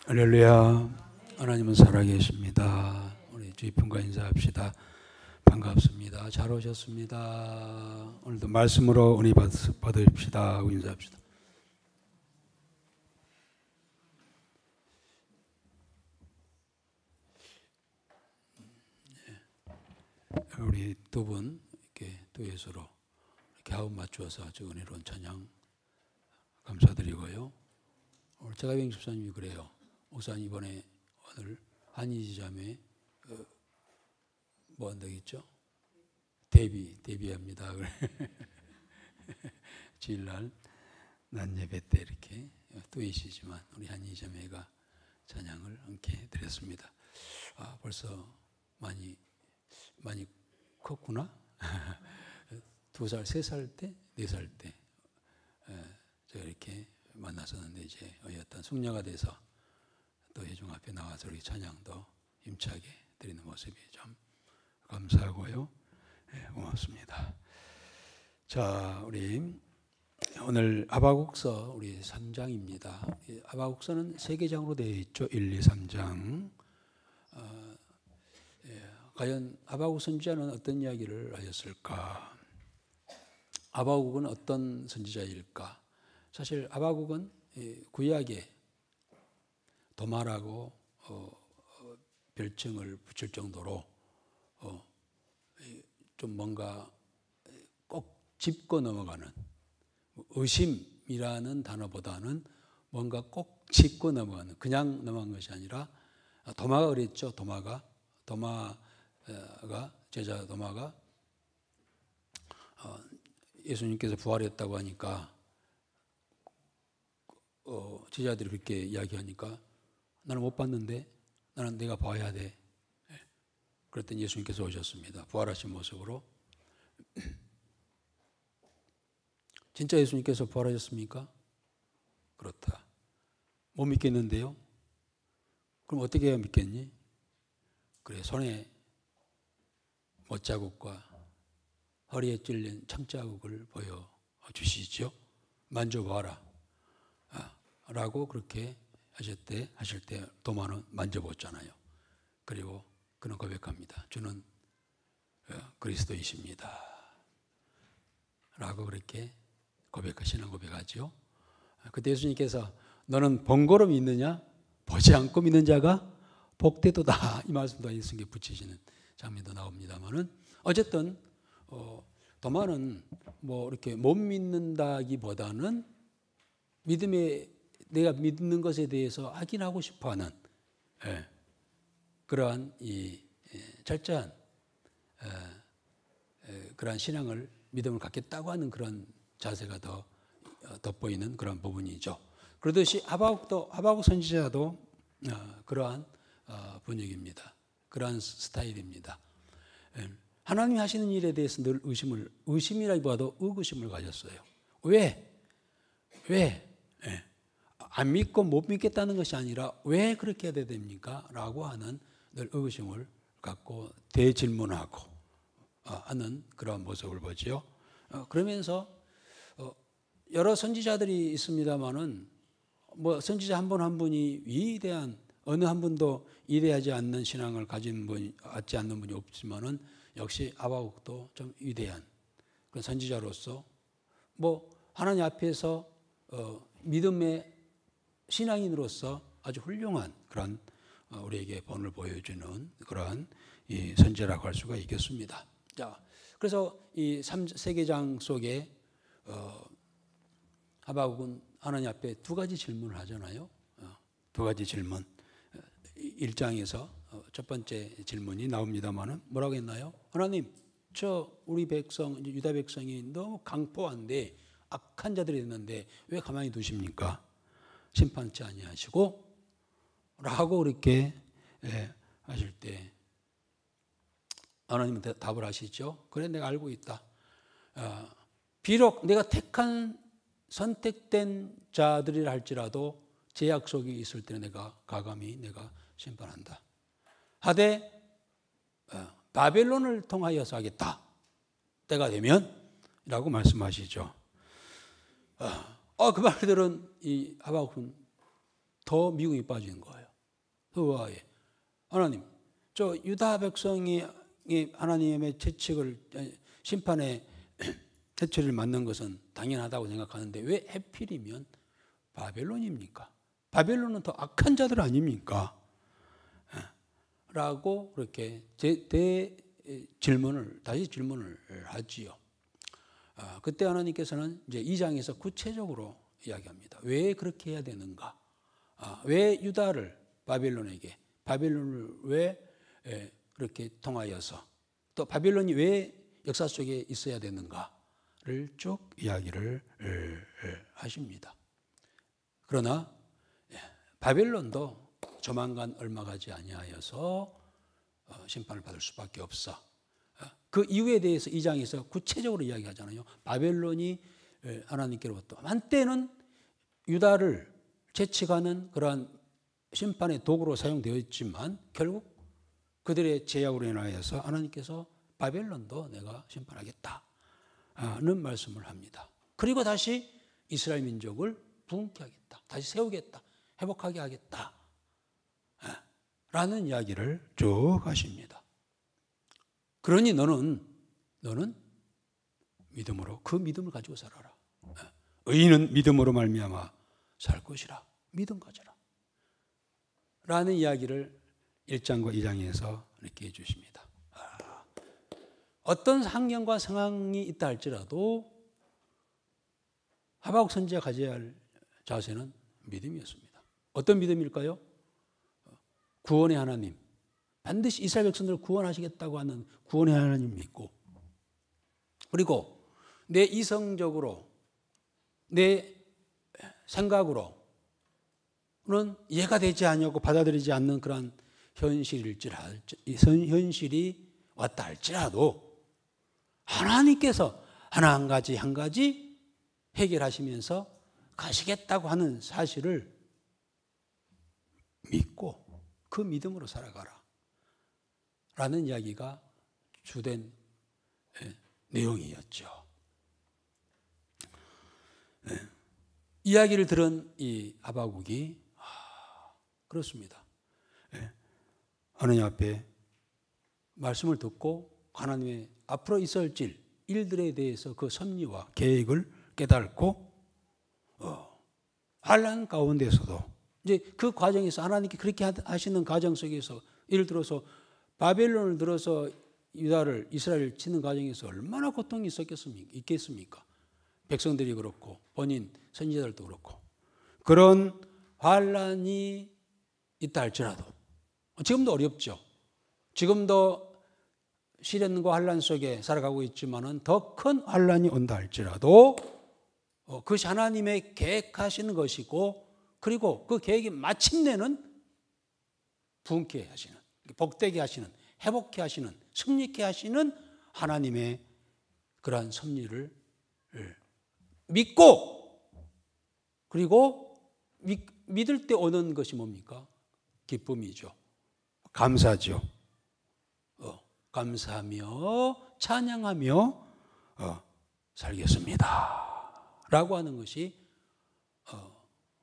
할렐루야. 하나님은 살아계십니다. 우리 주의품과 인사합시다. 반갑습니다. 잘 오셨습니다. 오늘도 말씀으로 은혜 받으십시다 하고 인사합시다. 우리 두 분 이렇게 두엣으로 이렇게 호흡 맞추어서 저 은혜로운 찬양 감사드리고요. 오늘 제가병 집사님이 그래요. 목사님 이번에 오늘 한의지자매 뭐 한다고 했죠? 데뷔합니다. 주일날 낮 예배 때 이렇게 두엣이지만 우리 한의지자매가 찬양을 함께 드렸습니다. 아, 벌써 많이 컸구나. 2살, 3살 때, 4살 때 제가 이렇게 만났었는데 이제 어떤 숙녀가 돼서 또 회중 앞에 나와서 우리 찬양도 힘차게 드리는 모습이 참 감사하고요. 네, 고맙습니다. 자, 우리 오늘 하박국서 우리 3장입니다. 하박국서는 3개장으로 되어 있죠. 1, 2, 3장. 과연 하박국 선지자는 어떤 이야기를 하였을까? 하박국은 어떤 선지자일까? 사실 하박국은 구약에 도마라고 별칭을 붙일 정도로 좀 뭔가 꼭 짚고 넘어가는, 의심이라는 단어보다는 뭔가 꼭 짚고 넘어가는, 그냥 넘어간 것이 아니라 도마가 그랬죠. 도마가 제자 도마가 예수님께서 부활했다고 하니까 제자들이 그렇게 이야기하니까 나는 못 봤는데 나는 내가 봐야 돼. 그랬더니 예수님께서 오셨습니다. 부활하신 모습으로. 진짜 예수님께서 부활하셨습니까? 그렇다. 못 믿겠는데요. 그럼 어떻게 해야 믿겠니? 그래, 손에 못자국과 허리에 찔린 창자국을 보여주시죠. 만져봐라. 라고 그렇게 하실 때 도마는 만져보잖아요. 그리고 그는 고백합니다. 주는 그리스도이십니다. 라고 그렇게 고백하죠. 그때 예수님께서 너는 번거로 믿느냐? 보지 않고 믿는 자가 복되도다. 이 말씀도 예수님께 붙이시는 장면도 나옵니다만은 어쨌든 도마는 뭐 이렇게 못 믿는다기보다는 내가 믿는 것에 대해서 확인하고 싶어하는 그러한 이 철저한 그러한 신앙을 믿음을 갖겠다고 하는 그런 자세가 더 돋보이는 그런 부분이죠. 그러듯이 하박국 선지자도 그러한 분위기입니다. 그러한 스타일입니다. 하나님이 하시는 일에 대해서 늘 의심이라기보다도 의구심을 가졌어요. 왜? 안 믿고 못 믿겠다는 것이 아니라 왜 그렇게 해야 됩니까? 라고 하는 늘 의구심을 갖고 대질문하고 하는 그런 모습을 보지요. 그러면서 여러 선지자들이 있습니다만은 뭐 선지자 한 분 한 분이 위대한 어느 한 분도 위대하지 않는 신앙을 갖지 않는 분이 없지만은 역시 하박국도 좀 위대한 그런 선지자로서 뭐 하나님 앞에서 믿음의 신앙인으로서 아주 훌륭한 그런 우리에게 본을 보여주는 그러한 이 선지자라고 할 수가 있겠습니다. 자, 그래서 이 3개장 속에 하박국은 하나님 앞에 2가지 질문을 하잖아요. 2가지 질문. 1장에서 첫 번째 질문이 나옵니다만은 뭐라고 했나요? 하나님, 우리 백성, 유다 백성이 너무 강포한데 악한 자들이 있는데 왜 가만히 두십니까? 심판치 아니하시고 라고 그렇게 하실 때 하나님은 답을 하시죠. 그래, 내가 알고 있다. 비록 내가 택한 선택된 자들이라 할지라도 제 약속이 있을 때는 내가 심판한다. 하되 바벨론을 통하여서 하겠다. 때가 되면 라고 말씀하시죠. 그 말들은 이 하박국은 더 미궁이 빠지는 거예요. 의아해. 하나님, 저 유다 백성이 하나님의 채찍을 심판의 해초리를 맞는 것은 당연하다고 생각하는데 왜 하필이면 바벨론입니까? 바벨론은 더 악한 자들 아닙니까? 라고 그렇게 다시 질문을 하지요. 그때 하나님께서는 이제 2장에서 구체적으로 이야기합니다. 왜 그렇게 해야 되는가? 왜 유다를 바벨론을 왜 그렇게 통하여서 또 바벨론이 왜 역사 속에 있어야 되는가를 쭉 이야기를 하십니다. 그러나 바벨론도 조만간 얼마 가지 아니하여서 심판을 받을 수밖에 없어. 그 이유에 대해서 2장에서 구체적으로 이야기하잖아요. 바벨론이 하나님께로부터 한때는 유다를 채찍하는 그러한 심판의 도구로 사용되었지만 결국 그들의 제약으로 인하여서 하나님께서 바벨론도 내가 심판하겠다는 말씀을 합니다. 그리고 다시 이스라엘 민족을 부흥케 하겠다. 다시 세우겠다. 회복하게 하겠다. 라는 이야기를 쭉 하십니다. 그러니 너는 믿음으로 그 믿음을 가지고 살아라. 의인은 믿음으로 말미암아 살 것이라. 믿음 가져라. 라는 이야기를 1장과 2장에서 이렇게 해주십니다. 어떤 환경과 상황이 있다 할지라도 하박국 선지자가 가져야 할 자세는 믿음이었습니다. 어떤 믿음일까요? 구원의 하나님, 반드시 이스라엘 백성들을 구원하시겠다고 하는 구원의 하나님 믿고, 그리고 내 이성적으로 내 생각으로는 이해가 되지 않냐고 받아들이지 않는 그런 현실이 왔다 할지라도 하나님께서 하나 한 가지 해결하시면서 가시겠다고 하는 사실을 믿고 그 믿음으로 살아가라 라는 이야기가 주된 내용이었죠. 이야기를 들은 이 하박국이 그렇습니다. 하나님 앞에 말씀을 듣고 하나님의 앞으로 있을 일들에 대해서 그 섭리와 계획을 깨닫고 환난 가운데서도 이제 그 과정에서 하나님께 그렇게 하시는 과정 속에서 예를 들어서 바벨론을 들어서 유다를 이스라엘을 치는 과정에서 얼마나 고통이 있겠습니까? 백성들이 그렇고 본인 선지자들도 그렇고 그런 환난이 있다 할지라도 지금도 어렵죠. 지금도 시련과 환난 속에 살아가고 있지만은 더 큰 환난이 온다 할지라도 그것이 하나님의 계획하시는 것이고 그리고 그 계획이 마침내는 부흥케 하시는, 복되게 하시는, 회복케 하시는, 승리케 하시는 하나님의 그러한 섭리를 믿고 그리고 믿을 때 오는 것이 뭡니까? 기쁨이죠. 감사죠. 감사하며 찬양하며 살겠습니다. 라고 하는 것이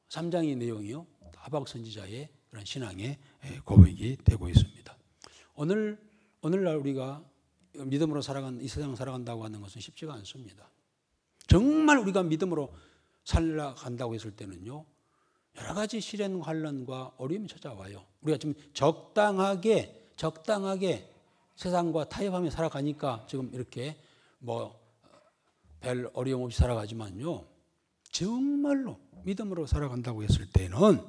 3장의 내용이요. 하박국 선지자의 그런 신앙의 고백이 되고 있습니다. 오늘날 우리가 믿음으로 이 세상을 살아간다고 하는 것은 쉽지가 않습니다. 정말 우리가 믿음으로 살아간다고 했을 때는요. 여러 가지 시련, 환난과 어려움이 찾아와요. 우리가 지금 적당하게 세상과 타협하며 살아가니까 지금 이렇게 별 어려움 없이 살아가지만요. 정말로 믿음으로 살아간다고 했을 때는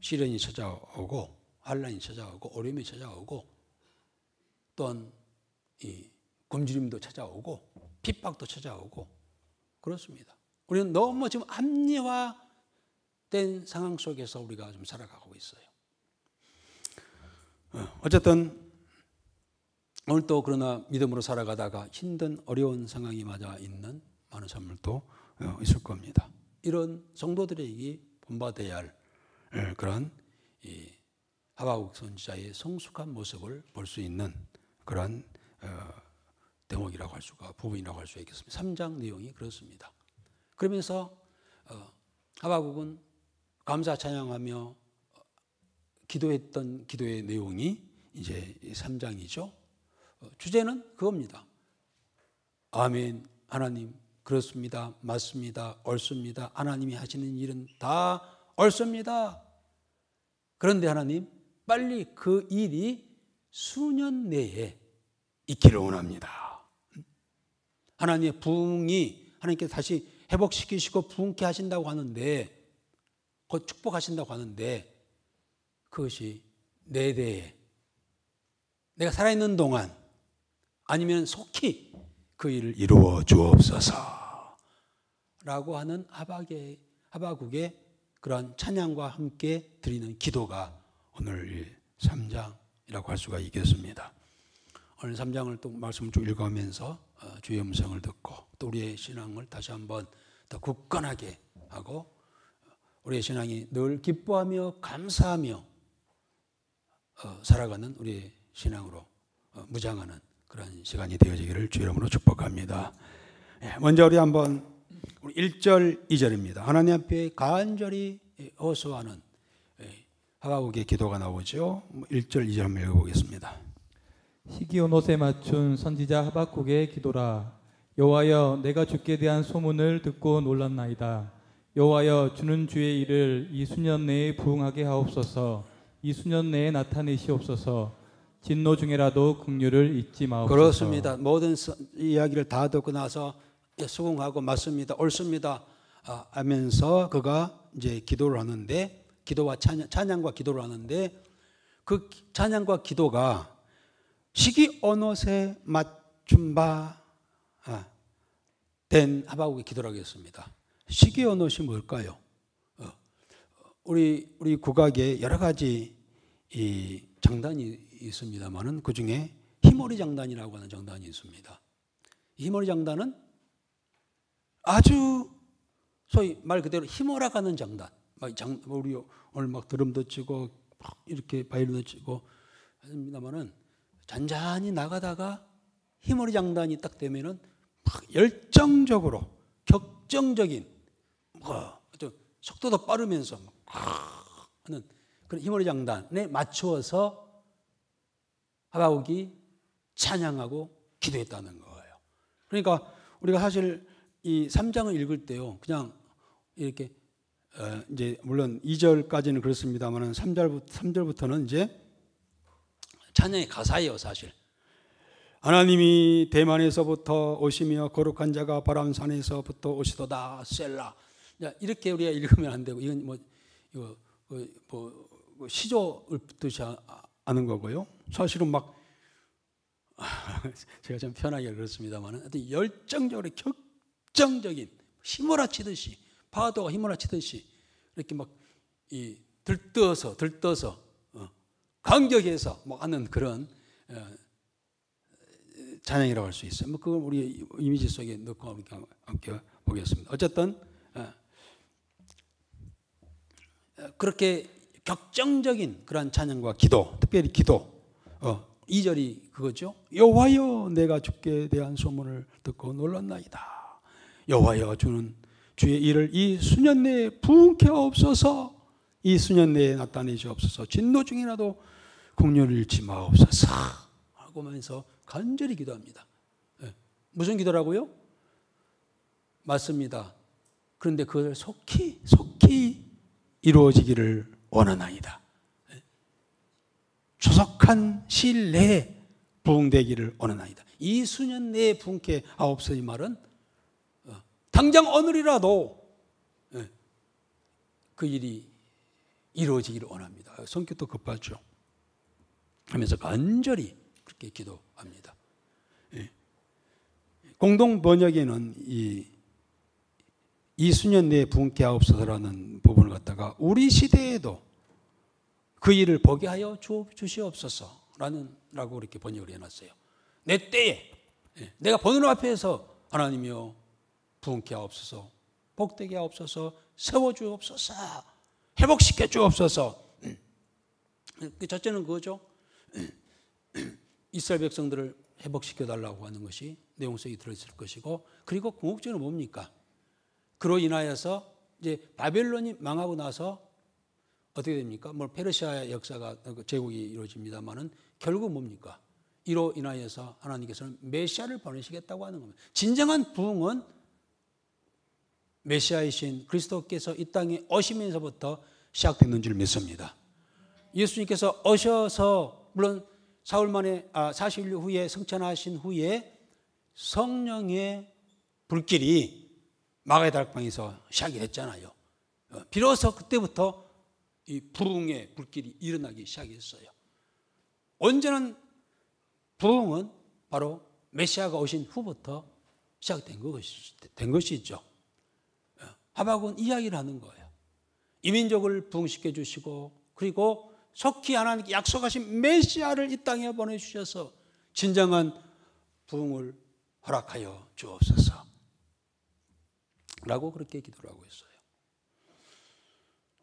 시련이 찾아오고 환난이 찾아오고 어려움이 찾아오고 또한 이 굶주림도 찾아오고 핍박도 찾아오고 그렇습니다. 우리는 너무 지금 합리화된 상황 속에서 우리가 좀 살아가고 있어요. 어쨌든 오늘 또 그러나 믿음으로 살아가다가 힘든 어려운 상황이 맞아 있는 많은 사람들도 있을 겁니다. 이런 성도들에게 본받아야 할 그런 이 하박국 선지자의 성숙한 모습을 볼 수 있는 그런 대목이라고 할 수가 부분이라고 할 수 있겠습니다. 3장 내용이 그렇습니다. 그러면서 하박국은 감사 찬양하며 기도했던 기도의 내용이 이제 3장이죠. 주제는 그겁니다. 아멘, 하나님, 그렇습니다. 맞습니다. 옳습니다. 하나님이 하시는 일은 다 옳습니다. 그런데 하나님, 빨리 그 일이 수년 내에 있기를 원합니다. 하나님의 부흥이 하나님께서 다시 회복시키시고 부흥케 하신다고 하는데, 곧 축복하신다고 하는데, 그것이 내 대에 내가 살아있는 동안 아니면 속히 그 일을 이루어 주옵소서 라고 하는 하박국의 그러한 찬양과 함께 드리는 기도가 오늘 3장이라고 할 수가 있겠습니다. 오늘 3장을 또 말씀을 쭉 읽어가면서 주의 음성을 듣고 또 우리의 신앙을 다시 한번 더 굳건하게 하고 우리의 신앙이 늘 기뻐하며 감사하며 살아가는 우리의 신앙으로 무장하는 그런 시간이 되어지기를 주의 이름으로 축복합니다. 먼저 우리 한번 1절, 2절입니다. 하나님 앞에 간절히 호소하는 하박국의 기도가 나오죠. 1절, 2절 한번 읽어보겠습니다. 시기온 옷에 맞춘 선지자 하박국의 기도라. 여호와여, 내가 주께 대한 소문을 듣고 놀랐나이다. 여호와여, 주는 주의 일을 이 수년 내에 부응하게 하옵소서. 이 수년 내에 나타내시옵소서. 진노 중에라도 긍휼을 잊지 마옵소서. 그렇습니다. 모든 이야기를 다 듣고 나서 수긍하고 맞습니다, 옳습니다 하면서 그가 이제 기도를 하는데, 기도와 찬양과 기도를 하는데, 그 찬양과 기도가 시기 언옷에 맞춘 바 된 하박국의 기도라고 했습니다. 시기 언옷이 뭘까요? 우리 국악에 여러 가지 이 장단이 있습니다만은 그 중에 희머리 장단이라고 하는 장단이 있습니다. 희머리 장단은 아주 소위 말 그대로 희머라가는 장단. 우리 오늘 막 드럼도 치고 막 이렇게 바이올린도 치고 합니다만은 잔잔히 나가다가 희머리 장단이 딱 되면은 막 열정적으로 격정적인 속도도 빠르면서 막 하는 그런 희머리 장단에 맞추어서 하박국이 찬양하고 기도했다는 거예요. 그러니까 우리가 사실 이 3장을 읽을 때요, 그냥 이렇게 이제 물론 2절까지는 그렇습니다만 3절부터는 이제 찬양의 가사예요, 사실. 하나님이 대만에서부터 오시며 거룩한 자가 바람산에서부터 오시도다 셀라. 이렇게 우리가 읽으면 안 되고, 이건 시조를 뜻이 아는 거고요. 사실은 막 제가 좀 편하게 그렇습니다만 열정적으로 격정적인 휘몰아치듯이, 파도가 휘몰아치듯이 이렇게 막 들떠서 감격해서 뭐 하는 그런 찬양이라고 할 수 있어요. 뭐 그걸 우리 이미지 속에 넣고 함께 보겠습니다. 어쨌든 그렇게 격정적인 그런 찬양과 기도, 특별히 기도 2절이 그거죠. 여호와여, 내가 주께 대한 소문을 듣고 놀랐나이다. 여호와여, 주는 주의 일을 이 수년 내에 부응케 하옵소서. 이 수년 내에 나타내시옵소서. 진노 중이라도 긍휼을 잃지 마옵소서 하고 하면서 간절히 기도합니다. 무슨 기도라고요? 맞습니다. 그런데 그것을 속히 이루어지기를 원하나이다. 조속한 시일 내에 부흥되기를 원하나이다. 이 수년 내에 부흥케 하옵소서. 이 말은 당장 오늘이라도 그 일이 이루어지기를 원합니다. 성격도 급하죠. 하면서 간절히 그렇게 기도합니다. 공동 번역에는 이 수년 내에 부흥케 하옵소서라는 부분을 갖다가 우리 시대에도 그 일을 보게 하여 주시옵소서라고 이렇게 번역을 해놨어요. 내 때에 내가 보는 앞에서 하나님이여 부흥케 하옵소서, 복되게 하옵소서, 세워주옵소서, 회복시켜 주옵소서. 첫째는 그거죠. 이스라엘 백성들을 회복시켜 달라고 하는 것이 내용 속에 들어있을 것이고, 그리고 궁극적으로 뭡니까? 그로 인하여서 이제 바벨론이 망하고 나서 어떻게 됩니까? 뭐 페르시아 역사가 제국이 이루어집니다만은 결국 뭡니까? 이로 인하여서 하나님께서는 메시아를 보내시겠다고 하는 겁니다. 진정한 부흥은 메시아이신 그리스도께서 이 땅에 오시면서부터 시작됐는 줄 믿습니다. 예수님께서 오셔서 물론 사흘 만에 40일 후에 성천하신 후에 성령의 불길이 마가의 다락방에서 시작이 됐잖아요. 비로소 그때부터 이 부흥의 불길이 일어나기 시작했어요. 온전한 부흥은 바로 메시아가 오신 후부터 시작된 것이죠. 하박국은 이야기를 하는 거예요. 이민족을 부흥시켜 주시고 그리고 속히 하나님께 약속하신 메시아를 이 땅에 보내주셔서 진정한 부흥을 허락하여 주옵소서 라고 그렇게 기도를 하고 있어요.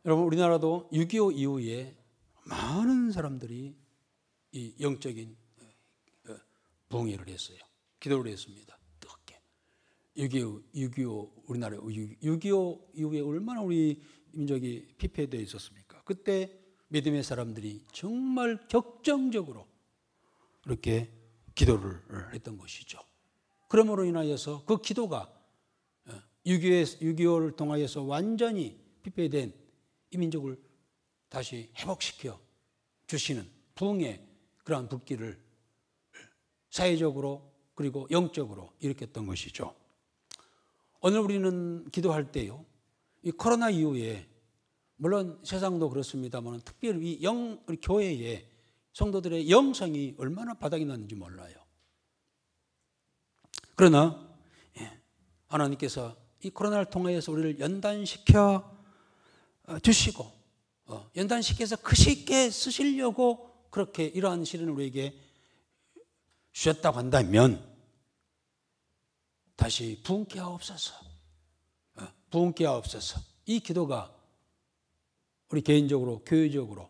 여러분 우리나라도 6.25 이후에 많은 사람들이 이 영적인 부흥회를 했어요. 기도를 했습니다. 뜨겁게. 6.25 우리나라 6.25 이후에 얼마나 우리 민족이 피폐되어 있었습니까? 그때 믿음의 사람들이 정말 격정적으로 이렇게 기도를 했던 것이죠. 그러므로 인하여서 그 기도가 6.25를 통하여서 완전히 피폐된 이 민족을 다시 회복시켜 주시는 부흥의 그러한 불길을 사회적으로 그리고 영적으로 일으켰던 것이죠. 오늘 우리는 기도할 때요, 이 코로나 이후에 물론 세상도 그렇습니다만 특별히 우리 교회의 성도들의 영성이 얼마나 바닥이 났는지 몰라요. 그러나 하나님께서 이 코로나를 통하여서 우리를 연단시켜 주시고 연단시켜서 그 쉽게 쓰시려고 그렇게 이러한 시련을 우리에게 주셨다고 한다면 다시 부흥케 하옵소서. 부흥케 하옵소서. 이 기도가 우리 개인적으로 교회적으로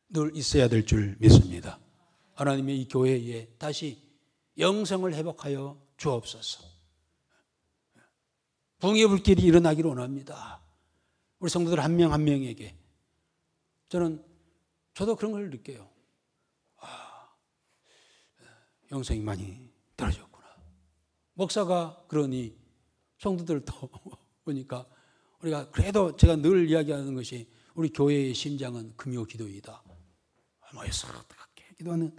늘 있어야 될 줄 믿습니다. 하나님의 이 교회에 다시 영성을 회복하여 주옵소서. 부흥의 불길이 일어나기를 원합니다. 우리 성도들 한 명 한 명에게. 저도 그런 걸 느껴요. 영성이 많이 떨어졌구나. 목사가 그러니 성도들도 보니까 우리가 그래도 제가 늘 이야기하는 것이 우리 교회의 심장은 금요 기도이다. 모여서 어떻게 기도하는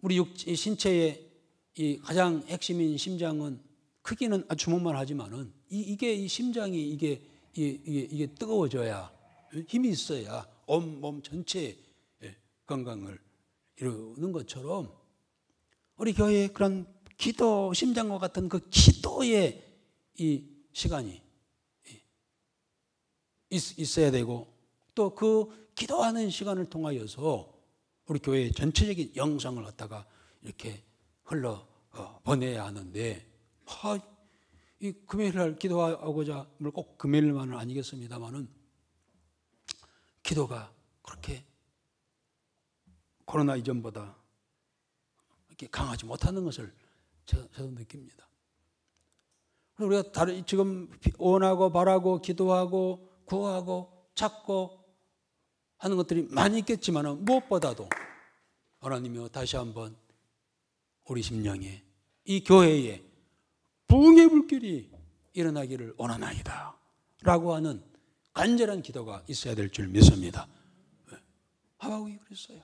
우리 신체의 이 가장 핵심인 심장은 크기는 주먹만 하지만은 이게 이 심장이 이게 뜨거워져야 힘이 있어야 온 몸 전체의 건강을 이루는 것처럼 우리 교회에 그런 기도 심장과 같은 그 기도의 이 시간이 있어야 되고 또 그 기도하는 시간을 통하여서 우리 교회의 전체적인 영성을 갖다가 이렇게 흘러 보내야 하는데 이 금요일날 기도하고자 물론 꼭 금요일만은 아니겠습니다만은 기도가 그렇게 코로나 이전보다 이렇게 강하지 못하는 것을 저도 느낍니다. 우리가 지금 원하고 바라고 기도하고 구하고 찾고 하는 것들이 많이 있겠지만 무엇보다도 하나님이여 다시 한번 우리 심령에 이 교회에 부흥의 불길이 일어나기를 원하나이다 라고 하는 간절한 기도가 있어야 될 줄 믿습니다. 하박국이 그랬어요.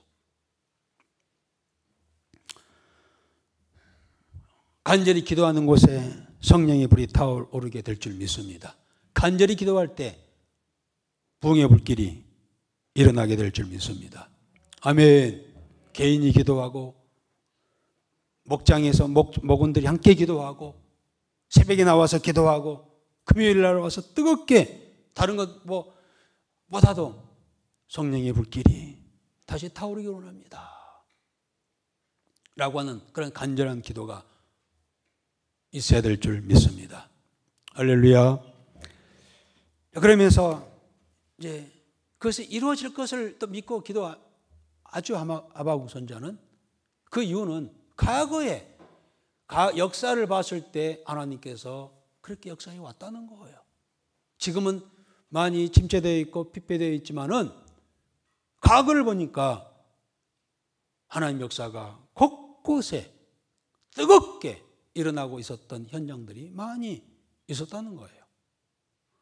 간절히 기도하는 곳에 성령의 불이 타오르게 될 줄 믿습니다. 간절히 기도할 때 부흥의 불길이 일어나게 될 줄 믿습니다. 아멘. 개인이 기도하고 목장에서 목원들이 함께 기도하고 새벽에 나와서 기도하고 금요일 날 와서 뜨겁게 다른 것 보다도 성령의 불길이 다시 타오르기 원합니다 라고 하는 그런 간절한 기도가 있어야 될 줄 믿습니다. 할렐루야. 그러면서 이제 그것이 이루어질 것을 또 믿고 아주 하박국 선지자는 그 이유는 과거에 역사를 봤을 때 하나님께서 그렇게 역사해 왔다는 거예요. 지금은 많이 침체되어 있고 핍배되어 있지만은 과거를 보니까 하나님 역사가 곳곳에 뜨겁게 일어나고 있었던 현장들이 많이 있었다는 거예요.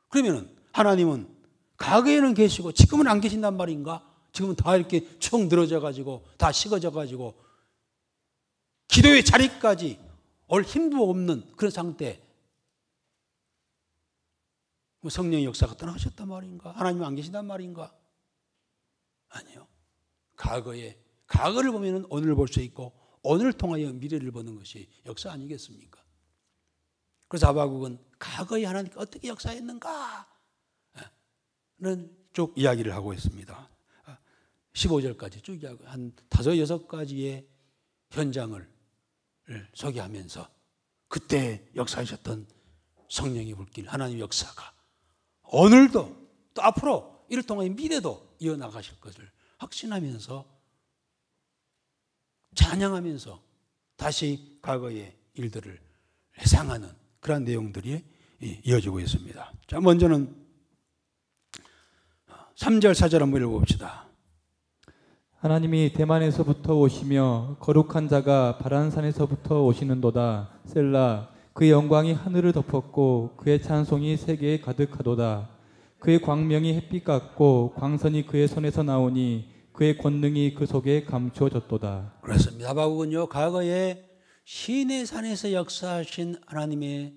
그러면은 하나님은 과거에는 계시고 지금은 안 계신단 말인가? 지금은 다 이렇게 축 늘어져 가지고 다 식어져 가지고 기도의 자리까지 올 힘도 없는 그런 상태. 성령의 역사가 떠나셨단 말인가? 하나님은 안 계신단 말인가? 아니요. 과거를 보면 오늘을 볼 수 있고 오늘을 통하여 미래를 보는 것이 역사 아니겠습니까? 그래서 하박국은 과거에 하나님께 어떻게 역사했는가? 는 쭉 이야기를 하고 있습니다. 15절까지 쭉 이야기, 한 5, 6가지의 현장을 소개하면서 그때 역사하셨던 성령의 불길, 하나님의 역사가 오늘도 또 앞으로 이를 통해 미래도 이어나가실 것을 확신하면서 찬양하면서 다시 과거의 일들을 회상하는 그런 내용들이 이어지고 있습니다. 자, 먼저는 3절, 4절 한번 읽어봅시다. 하나님이 대만에서부터 오시며 거룩한 자가 바란산에서부터 오시는도다. 셀라. 그의 영광이 하늘을 덮었고 그의 찬송이 세계에 가득하도다. 그의 광명이 햇빛 같고 광선이 그의 손에서 나오니 그의 권능이 그 속에 감추어졌도다. 그렇습니다. 하박국은요, 과거에 시내산에서 역사하신 하나님의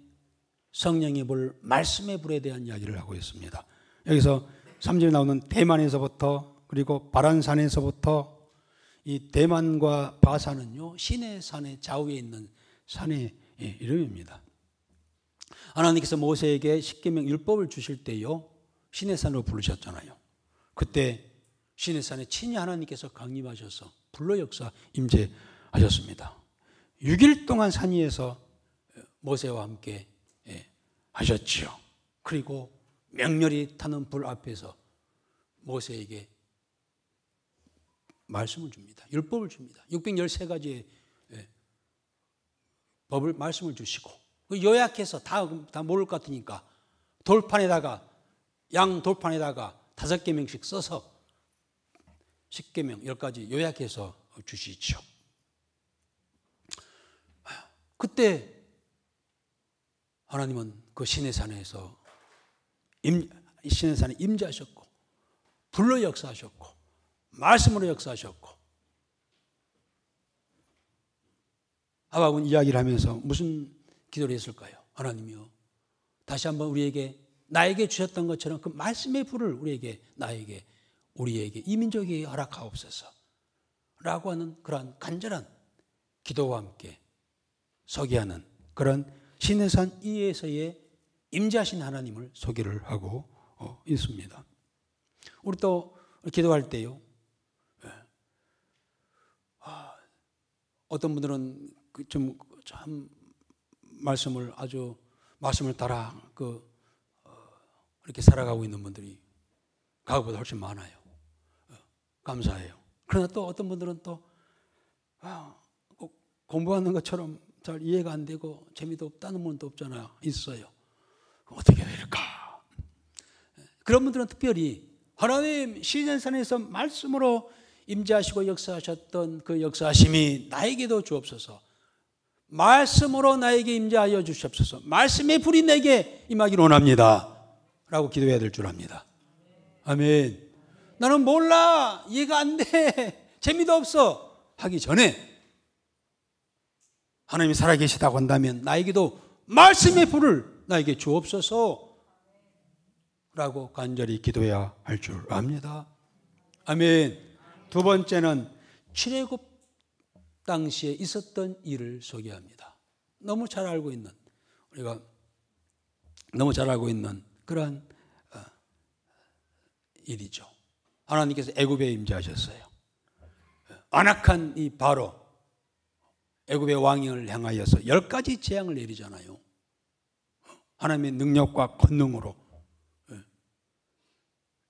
성령의 불, 말씀의 불에 대한 이야기를 하고 있습니다. 여기서 3절에 나오는 대만에서부터 그리고 바란산에서부터, 이 대만과 바산은요 시내산의 좌우에 있는 산의 이름입니다. 하나님께서 모세에게 십계명 율법을 주실 때요 시내산으로 부르셨잖아요. 그때 시내산에 친히 하나님께서 강림하셔서 불로 역사 임재하셨습니다. 6일 동안 산 위에서 모세와 함께 하셨지요. 그리고 맹렬히 타는 불 앞에서 모세에게 말씀을 줍니다. 율법을 줍니다. 613가지의 법을, 말씀을 주시고 요약해서 다 모를 것 같으니까 돌판에다가, 양 돌판에다가 5계명씩 써서 10계명 10가지 요약해서 주시죠. 그때 하나님은 그 시내산에서 시내산에 임재하셨고 불로 역사하셨고 말씀으로 역사하셨고, 하박국은 이야기를 하면서 무슨 기도를 했을까요? 하나님이요, 다시 한번 나에게 주셨던 것처럼 그 말씀의 불을 우리에게 이 민족에게 허락하옵소서 라고 하는 그러한 간절한 기도와 함께 소개하는 그런 시내산 위에서의 임재하신 하나님을 소개를 하고 있습니다. 우리 또 기도할 때요, 어떤 분들은 참 말씀을 따라 이렇게 살아가고 있는 분들이 과거보다 훨씬 많아요. 감사해요. 그러나 또 어떤 분들은 또 공부하는 것처럼 잘 이해가 안 되고 재미도 없다는 분도 없잖아요. 있어요. 어떻게 해야 될까? 그런 분들은 특별히 하나님 시내산에서 말씀으로 임재하시고 역사하셨던 그 역사하심이 나에게도 주옵소서. 말씀으로 나에게 임재하여 주시옵소서. 말씀의 불이 내게 임하기를 원합니다 라고 기도해야 될 줄 압니다. 아멘. 나는 몰라, 이해가 안 돼, 재미도 없어 하기 전에 하나님이 살아계시다고 한다면 나에게도 말씀의 불을 나에게 주옵소서 라고 간절히 기도해야 할 줄 압니다. 아멘. 두 번째는 출애굽 당시에 있었던 일을 소개합니다. 너무 잘 알고 있는 그러한 일이죠. 하나님께서 애굽에 임재하셨어요. 완악한 이 바로 애굽의 왕을 향하여서 10가지 재앙을 내리잖아요. 하나님의 능력과 권능으로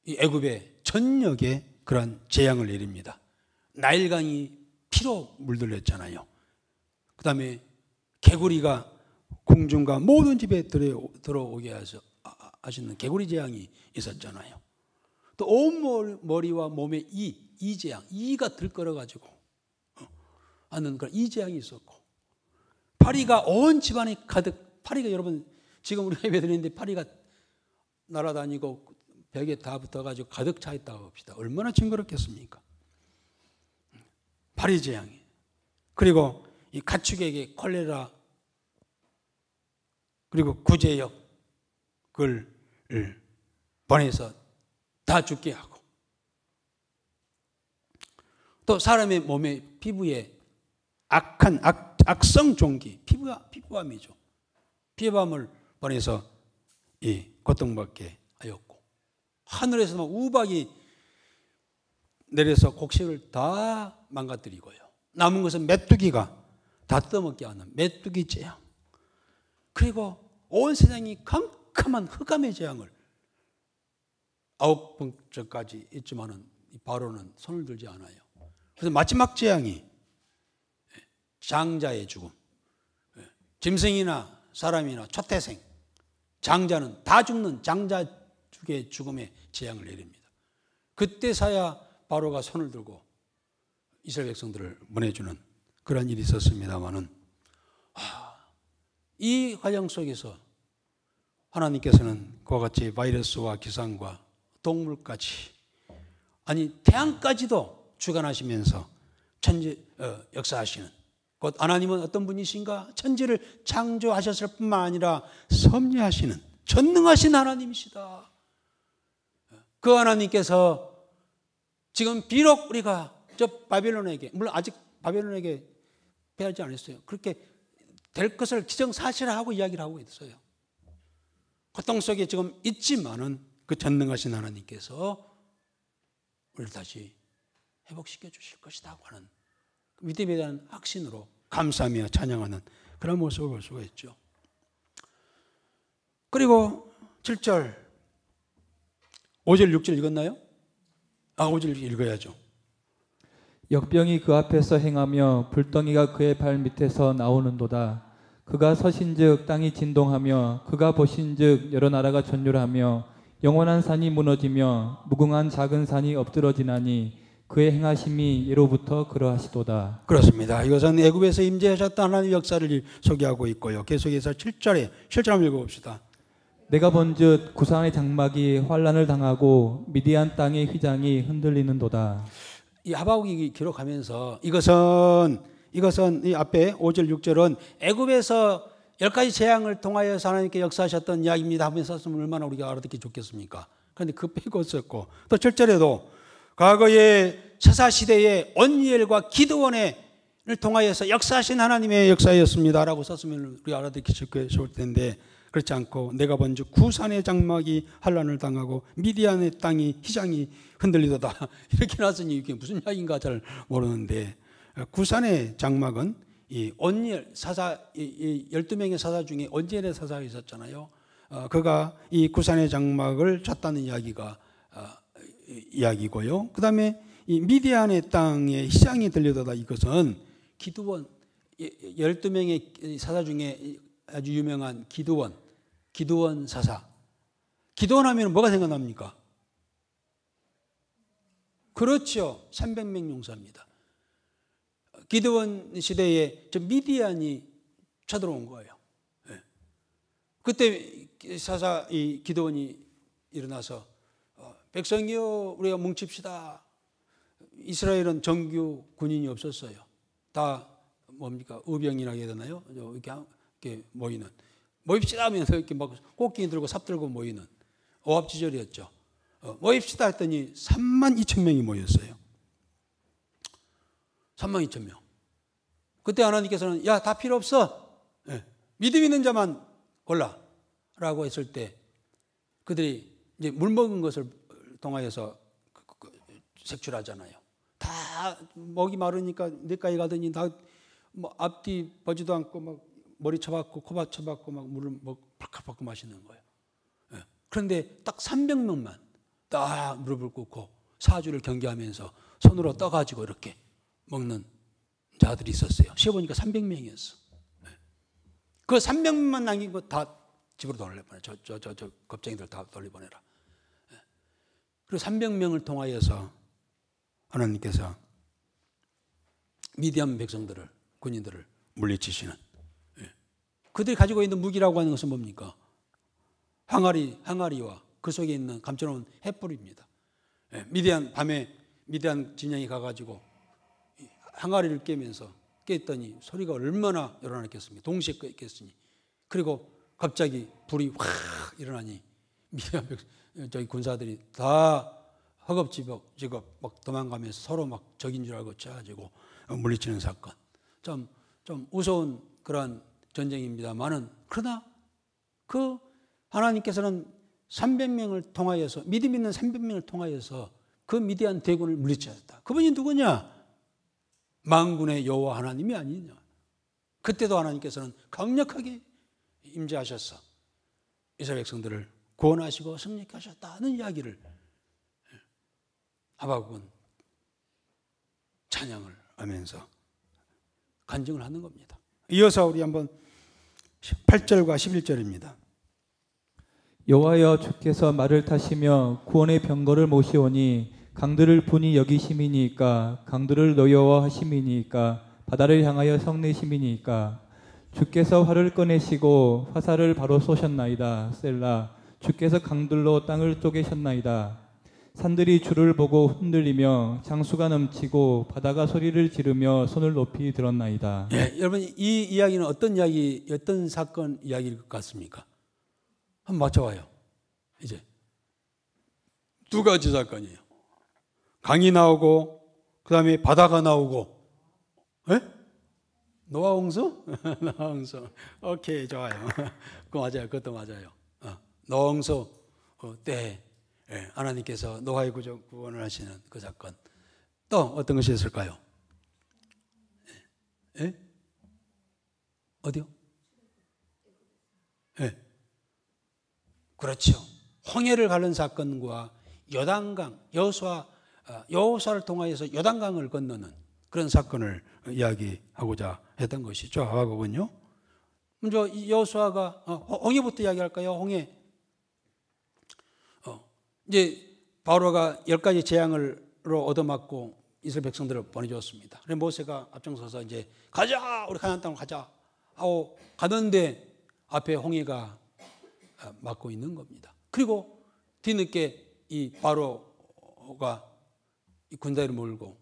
이 애굽의 전역에 그러한 재앙을 내립니다. 나일강이 피로 물들였잖아요. 그 다음에 개구리가 공중과 모든 집에 들어오게 아시는 개구리 재앙이 있었잖아요. 또 온 머리와 몸에 이 재앙, 이가 들끓어가지고 하는 그런 이 재앙이 있었고, 파리가 온 집안에 가득, 파리가 여러분 지금 우리가 예배드리는데 파리가 날아다니고 벽에 다 붙어가지고 가득 차 있다고 봅시다. 얼마나 징그럽겠습니까? 파리 재앙이. 그리고 이 가축에게 콜레라, 그리고 구제역을 보내서 다 죽게 하고, 또 사람의 몸에 피부에 악한 악성 종기, 피부암이죠. 피부암을 보내서 이 고통받게 하였고, 하늘에서 막 우박이 내려서 곡식을 다 망가뜨리고요. 남은 것은 메뚜기가 다 뜯어먹게 하는 메뚜기 재앙. 그리고 온 세상이 캄캄한 흑암의 재앙을 9번째까지 있지만은 바로는 손을 들지 않아요. 그래서 마지막 재앙이 장자의 죽음. 짐승이나 사람이나 초태생, 장자는 다 죽는 장자의 죽음의 재앙을 내립니다. 그때서야 바로가 손을 들고 이스라엘 백성들을 보내주는 그런 일이 있었습니다마는, 이 과정 속에서 하나님께서는 그와 같이 바이러스와 기상과 동물까지, 아니 태양까지도 주관하시면서 역사하시는, 곧 하나님은 어떤 분이신가? 천지를 창조하셨을 뿐만 아니라 섭리하시는 전능하신 하나님이시다. 그 하나님께서 지금 비록 우리가 저 바벨론에게, 물론 아직 바벨론에게 패하지 않았어요. 그렇게 될 것을 기정사실화하고 이야기를 하고 있어요. 고통 속에 지금 있지만은 그 전능하신 하나님께서 우리를 다시 회복시켜 주실 것이다 하는 믿음에 대한 확신으로 감사하며 찬양하는 그런 모습을 볼 수가 있죠. 그리고 7절, 5절, 6절 읽었나요? 5절 읽어야죠. 역병이 그 앞에서 행하며 불덩이가 그의 발 밑에서 나오는도다. 그가 서신즉 땅이 진동하며 그가 보신즉 여러 나라가 전율하며 영원한 산이 무너지며 무궁한 작은 산이 엎드러지나니 그의 행하심이 예로부터 그러하시도다. 그렇습니다. 이것은 애굽에서 임재하셨던 하나님의 역사를 소개하고 있고요. 계속해서 7절에 실절 한번 읽어봅시다. 내가 본즉 구산의 장막이 환란을 당하고 미디안 땅의 휘장이 흔들리는도다. 이 하박국이 기록하면서 이것은 이 앞에 5절 6절은 애굽에서 10가지 재앙을 통하여서 하나님께 역사하셨던 이야기입니다 하면서 썼으면 얼마나 우리가 알아듣기 좋겠습니까? 그런데 그 빼고 썼고, 또 7절에도 과거의 처사시대의 온니엘과 기드원을 통하여서 역사하신 하나님의 역사였습니다라고 썼으면 우리가 알아듣기 좋을 텐데, 그렇지 않고 내가 본즉 구산의 장막이 환란을 당하고 미디안의 땅이 휘장이 흔들리도다 이렇게 놨으니 이게 무슨 이야기인가 잘 모르는데, 구산의 장막은 이 온니엘 사사, 이 12명의 사사 중에 온니엘의 사사가 있었잖아요. 그가 이 구산의 장막을 쳤다는 이야기고요. 그 다음에 이 미디안의 땅에 휘장이 들리도다, 이것은 기드원, 12명의 사사 중에 아주 유명한 기드원 사사. 기드원 하면 뭐가 생각납니까? 그렇죠. 300명 용사입니다. 기드원 시대에 저 미디안이 쳐들어온 거예요. 네. 그때 사사 이 기드원이 일어나서 백성이여 우리가 뭉칩시다. 이스라엘은 정규 군인이 없었어요. 다 뭡니까? 의병이라고 해야 되나요? 이렇게 모이는, 모입시다 하면서 이렇게 막 꽃기 들고 삽 들고 모이는 오합지졸이었죠. 모입시다 했더니 32,000명이 모였어요. 32,000명. 그때 하나님께서는 야, 다 필요 없어. 네. 믿음 있는 자만 골라라고 했을 때 그들이 이제 물 먹은 것을 통하여서 색출하잖아요. 다 목이 마르니까 내과에 가더니 다 뭐 앞뒤 보지도 않고 막 머리 쳐박고 코박 쳐박고 막 물을 팍팍 마시는 거예요. 네. 그런데 딱 300명만 딱 무릎을 꿇고 사주를 경계하면서 손으로 떠가지고 이렇게 먹는 자들이 있었어요. 쉬어보니까 300명이었어. 네. 그 300명만 남긴 거 다 집으로 돌려보내. 저 겁쟁이들 다 돌려보내라. 그리고 300명을 통하여서 하나님께서 미디안 백성들을, 군인들을 물리치시는, 그들이 가지고 있는 무기라고 하는 것은 뭡니까? 항아리와 그 속에 있는 감춰놓은 횃불입니다. 밤에 미디안 진영이 가가지고 항아리를 깨면서 깼더니 소리가 얼마나 요란했겠습니까? 동시에 깼으니. 그리고 갑자기 불이 확 일어나니 미디안 저기 군사들이 다 허겁지겁 막 도망가면서 서로 막 적인 줄 알고 쳐가지고 물리치는 사건. 좀 무서운 그러한 전쟁입니다만은, 그러나 그 하나님께서는 300명을 통하여서, 믿음 있는 300명을 통하여서 그 미디안 대군을 물리치셨다. 그분이 누구냐? 만군의 여호와 하나님이 아니냐. 그때도 하나님께서는 강력하게 임재하셔서 이스라엘 백성들을 구원하시고 승리케 하셨다는 이야기를 하박국은 찬양을 하면서 간증을 하는 겁니다. 이어서 우리 한번 8절과 11절입니다. 여호와여 주께서 말을 타시며 구원의 병거를 모시오니 강들을 분이 여기심이니까, 강들을 노여워하심이니까, 바다를 향하여 성내심이니까. 주께서 활을 꺼내시고 화살을 바로 쏘셨나이다. 셀라. 주께서 강들로 땅을 쪼개셨나이다. 산들이 주를 보고 흔들리며 장수가 넘치고 바다가 소리를 지르며 손을 높이 들었나이다. 여러분, 이 이야기는 어떤 사건 이야기일 것 같습니까? 한번 맞춰봐요. 이제 두 가지 사건이에요. 강이 나오고 그 다음에 바다가 나오고, 노아 홍수? 노아 홍수. 오케이, 좋아요. 그거 맞아요. 그것도 맞아요. 노아 홍수 때 하나님께서 노아의 구원을 하시는 그 사건. 또 어떤 것이 있을까요? 어디요? 그렇죠. 홍해를 가른 사건과 요단강, 여호수아를 통하여서 요단강을 건너는 그런 사건을 이야기하고자 했던 것이죠. 하박국은요. 먼저 여호수아가 홍해부터 이야기할까요? 홍해. 이제 바로가 10가지 재앙으로 얻어맞고 이스라엘 백성들을 보내줬습니다. 그래서 모세가 앞장서서 이제 가자, 우리 가나안 땅으로 가자 하고 가는데 앞에 홍해가 막고 있는 겁니다. 그리고 뒤늦게 이 바로가 이 군대를 몰고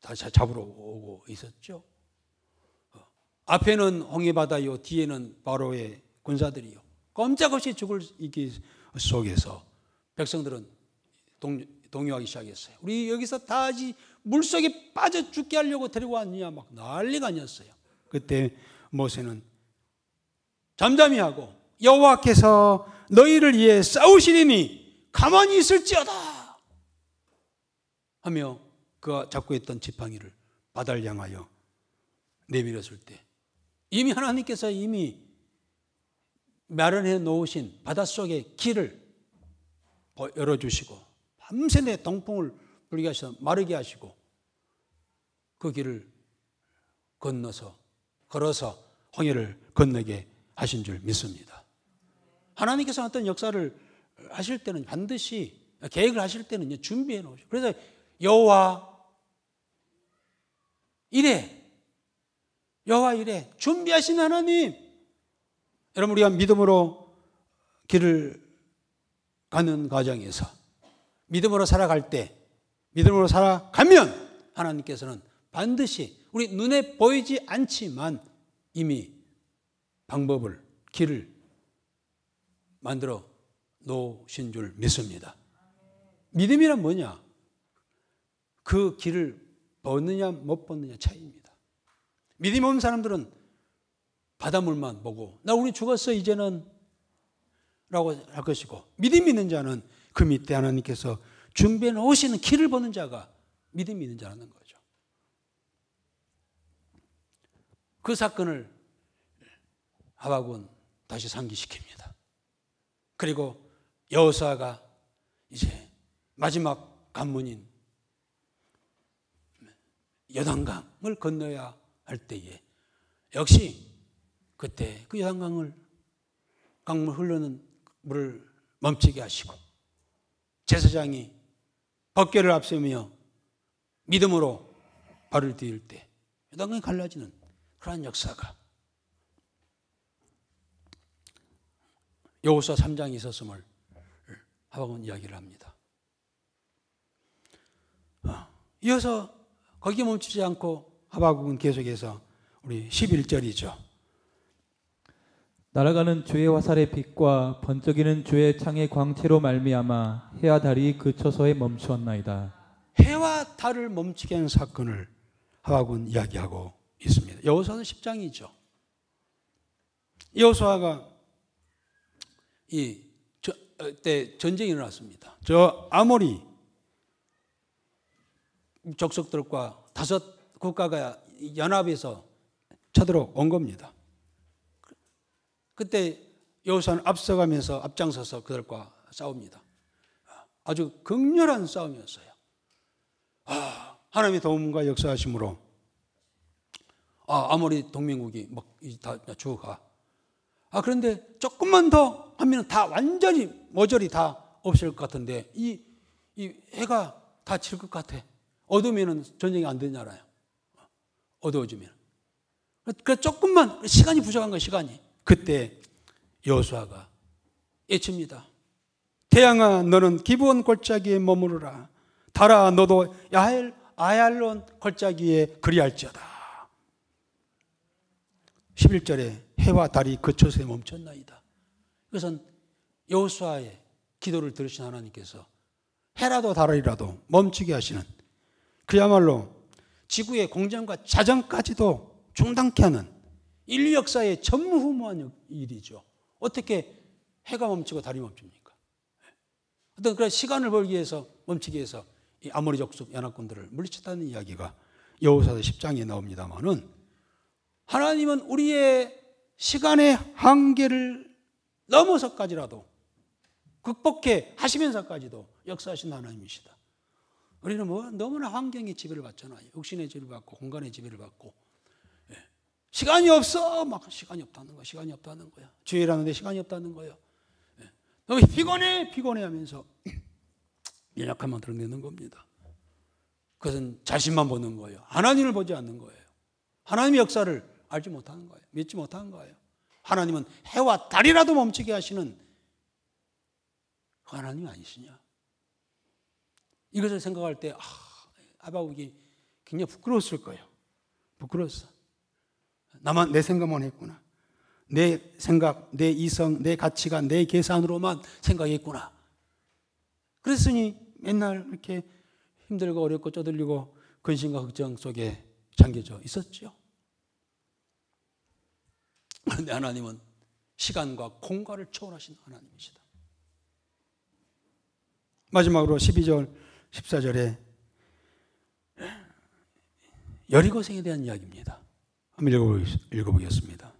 다시 잡으러 오고 있었죠. 앞에는 홍해 바다요, 뒤에는 바로의 군사들이요. 꼼짝없이 죽을 이기 속에서 백성들은 동요하기 시작했어요. 우리 여기서 다 물속에 빠져 죽게 하려고 데리고 왔느냐, 막 난리가 아니었어요. 그때 모세는 잠잠히 하고 여호와께서 너희를 위해 싸우시리니 가만히 있을지어다 하며 그가 잡고 있던 지팡이를 바다를 향하여 내밀었을 때 이미 하나님께서 이미 마련해 놓으신 바닷속의 길을 열어주시고 밤새 동풍을 불게 하셔서 마르게 하시고 그 길을 걸어서 홍해를 건너게 하신 줄 믿습니다. 하나님께서 어떤 역사를 하실 때는 반드시 계획을 하실 때는 준비해 놓으시고, 그래서 여호와 이래 준비하신 하나님. 여러분, 우리가 믿음으로 길을 가는 과정에서 믿음으로 살아갈 때, 믿음으로 살아가면 하나님께서는 반드시 우리 눈에 보이지 않지만 이미 방법을, 길을 만들어 놓으신 줄 믿습니다. 믿음이란 뭐냐? 그 길을 벗느냐 못 벗느냐 차이입니다. 믿음 없는 사람들은 바닷물만 보고 나 우리 죽었어 이제는 라고 할 것이고, 믿음이 있는 자는 그 밑에 하나님께서 준비해 놓으시는 길을 보는 자가 믿음이 있는 자라는 거죠. 그 사건을 하박국은 다시 상기시킵니다. 그리고 여호수아가 이제 마지막 관문인 요단강을 건너야 할 때에 역시 그때 그 요단강을 강물 흐르는 물을 멈추게 하시고 제사장이 법궤를 앞세우며 믿음으로 발을 디딜 때 땅이 갈라지는 그러한 역사가 여호수아 3장에 있었음을 하박국은 이야기를 합니다. 이어서 거기에 멈추지 않고 하박국은 계속해서 우리 11절이죠. 날아가는 주의 화살의 빛과 번쩍이는 주의 창의 광채로 말미암아 해와 달이 그 처소에 멈추었나이다. 해와 달을 멈추게 하는 사건을 하박국은 이야기하고 있습니다. 여호수아는 10장이죠. 여호수아가 때 전쟁이 일어났습니다. 저 아모리 족속들과 5 국가가 연합해서 쳐들어온 겁니다. 그때 여호수아는 앞장서서 그들과 싸웁니다. 아주 격렬한 싸움이었어요. 하나님의 도움과 역사하심으로 아모리 동맹국이 막 다 죽어가. 그런데 조금만 더 하면 다 완전히 모조리 다 없을 것 같은데 이 해가 다 질 것 같아. 어두우면 전쟁이 안 되잖아요. 어두워지면. 그 조금만 시간이 부족한 거예요. 시간이. 그때 여호수아가 외칩니다. 태양아 너는 기브온 골짜기에 머무르라. 달아 너도 아얄론 골짜기에 그리할지어다. 11절에 해와 달이 그 처소에 멈췄나이다. 이것은 여호수아의 기도를 들으신 하나님께서 해라도 달이라도 멈추게 하시는 그야말로 지구의 공전과 자전까지도 중단케 하는 인류 역사의 전무후무한 일이죠. 어떻게 해가 멈추고 달이 멈춥니까? 어떤 그런 시간을 벌기 위해서 멈추기 위해서 이 아모리 족속 연합군들을 물리쳤다는 이야기가 여호수아서 10장에 나옵니다만은 하나님은 우리의 시간의 한계를 넘어서까지라도 극복해 하시면서까지도 역사하신 하나님이시다. 우리는 너무나 환경의 지배를 받잖아요. 육신의 지배를 받고 공간의 지배를 받고 시간이 없어 막 시간이 없다는 거야. 시간이 없다는 거야. 주일하는데 시간이 없다는 거예요. 너무 피곤해 하면서 연약함만 드러내는 겁니다. 그것은 자신만 보는 거예요. 하나님을 보지 않는 거예요. 하나님의 역사를 알지 못하는 거예요. 믿지 못하는 거예요. 하나님은 해와 달이라도 멈추게 하시는 그 하나님이 아니시냐. 이것을 생각할 때 하박국이 굉장히 부끄러웠을 거예요. 부끄러웠어. 나만 내 생각만 했구나. 내 생각, 내 이성, 내 가치관, 내 계산으로만 생각했구나. 그랬으니 맨날 이렇게 힘들고 어렵고 쪼들리고 근심과 걱정 속에 잠겨져 있었죠. 그런데 하나님은 시간과 공간을 초월하신 하나님이시다. 마지막으로 12절, 14절에 여리고성에 대한 이야기입니다. 한번 읽어보겠습니다.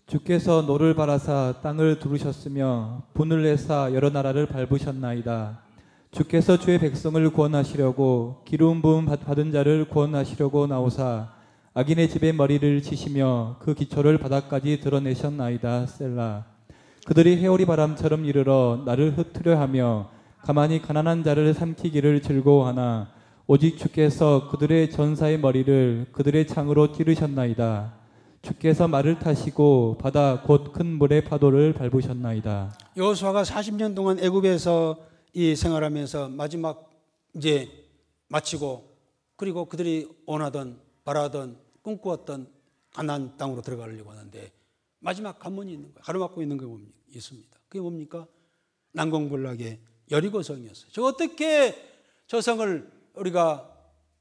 주께서 노를 바라사 땅을 두르셨으며 분을 내사 여러 나라를 밟으셨나이다. 주께서 주의 백성을 구원하시려고 기름 부음 받은 자를 구원하시려고 나오사 악인의 집에 머리를 치시며 그 기초를 바닥까지 드러내셨나이다. 셀라. 그들이 해오리 바람처럼 이르러 나를 흩으려 하며 가만히 가난한 자를 삼키기를 즐거워하나 오직 주께서 그들의 전사의 머리를 그들의 창으로 찌르셨나이다. 주께서 말을 타시고 바다 곧 큰 물의 파도를 밟으셨나이다. 여호수아가 40년 동안 애굽에서 이 생활하면서 마지막 이제 마치고 그리고 그들이 원하던 바라던 꿈꾸었던 가나안 땅으로 들어가려고 하는데 마지막 관문이 있는 거예요. 가로막고 있는 게 있습니다. 그게 뭡니까? 난공불락의 여리고성이었어요. 저 어떻게 저 성을 우리가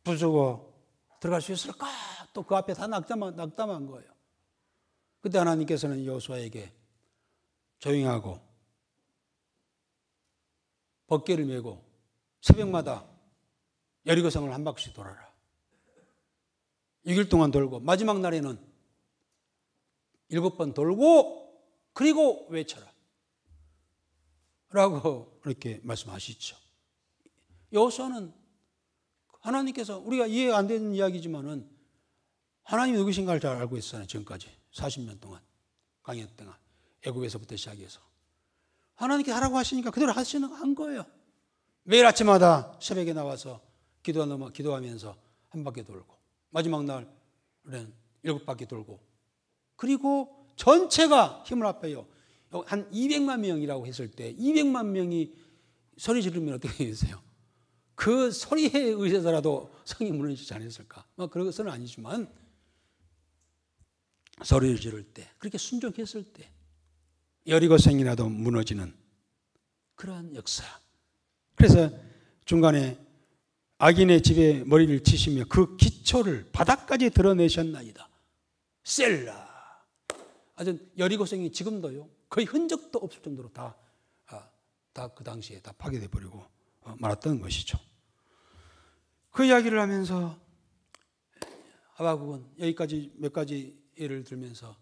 부수고 들어갈 수 있을까? 또 그 앞에 다 낙담한 거예요. 그때 하나님께서는 여호수아에게 조용히 하고 법궤를 메고 새벽마다 여리고성을 한 바퀴씩 돌아라. 6일 동안 돌고 마지막 날에는 7번 돌고 그리고 외쳐라. 라고 이렇게 말씀하시죠. 여호수아는 하나님께서 우리가 이해가 안 되는 이야기지만은 하나님이 누구신가를 잘 알고 있었잖아요. 지금까지 40년 동안 강연 동안 애굽에서부터 시작해서 하나님께 하라고 하시니까 그대로 한 거예요. 매일 아침마다 새벽에 나와서 기도하면서 한 바퀴 돌고 마지막 날은 7바퀴 돌고 그리고 전체가 힘을 합해요. 한 200만 명이라고 했을 때 200만 명이 소리 지르면 어떻게 되겠어요? 그 소리에 의해서라도 성이 무너지지 않았을까? 그런 것은 아니지만 소리를 지를 때 그렇게 순종했을 때 여리고성이라도 무너지는 그러한 역사. 그래서 중간에 악인의 집에 머리를 치시며 그 기초를 바닥까지 드러내셨나이다. 셀라. 아주 여리고성이 지금도요 거의 흔적도 없을 정도로 다 그 당시에 다 파괴돼 버리고 말았던 것이죠. 그 이야기를 하면서 하박국은 여기까지 몇 가지 예를 들면서